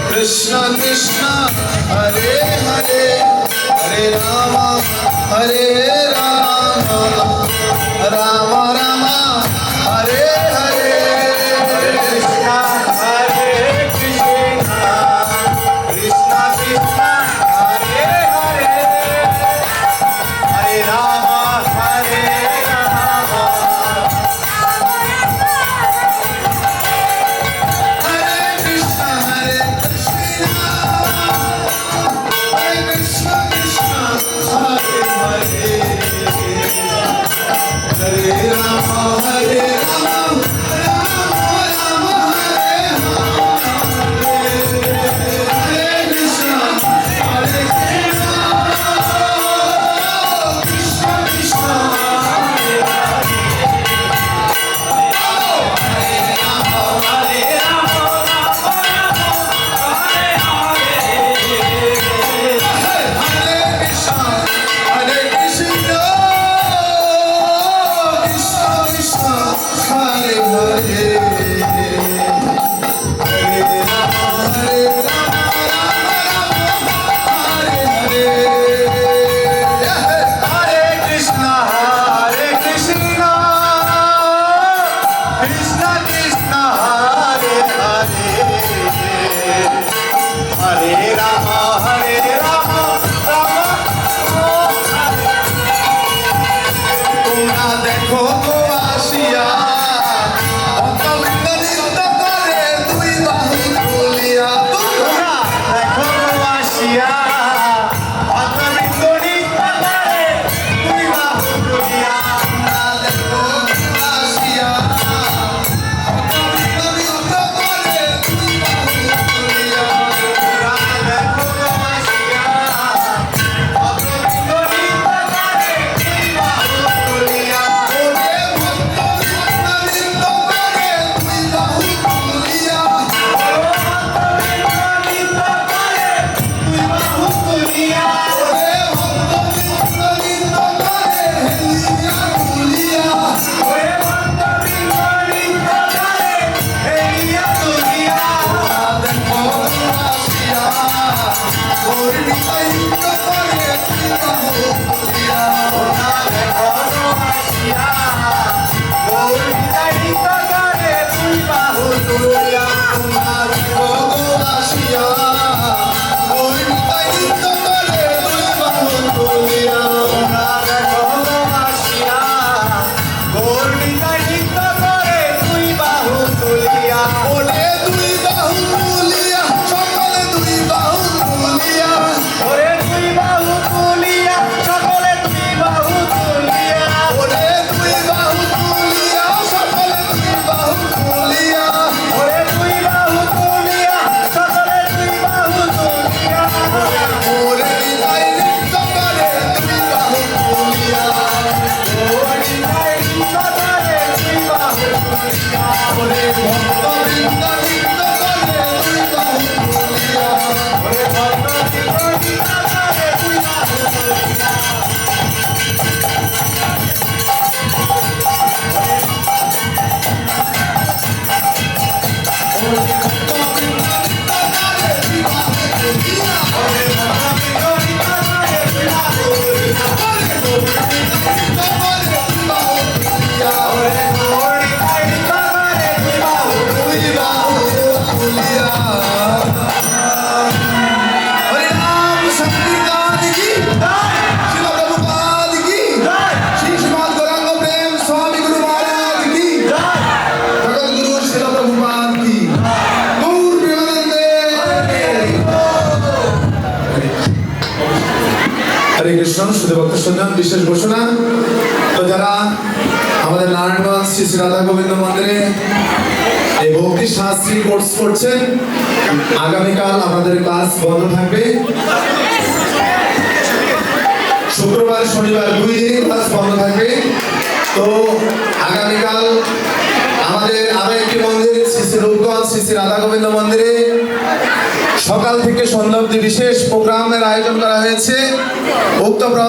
Krishna Krishna Hare Hare Hare Rama Hare Rama Rama Rama Hare Hare Hare Krishna Hare Krishna Krishna Krishna Hare Hare Hare Rama Hare Rama বিশেষ ঘোষণা তো যারা আমাদের নারায়ণগঞ্জ শ্রী শ্রী রাধা গোবিন্দ মন্দিরে এই ভক্তি শাস্ত্রী কোর্স করছেন আগামীকাল আপনাদের ক্লাস বন্ধ থাকবে শুক্রবার শনিবার 2 দিন ক্লাস বন্ধ থাকবে তো আগামীকাল আমাদের আরো একটি মন্দির শ্রী শ্রী রূপগঞ্জ শ্রী শ্রী রাধা গোবিন্দ মন্দিরে সকাল থেকে সন্ধ্যা অবধি বিশেষ প্রোগ্রামের আয়োজন করা হয়েছে উক্ত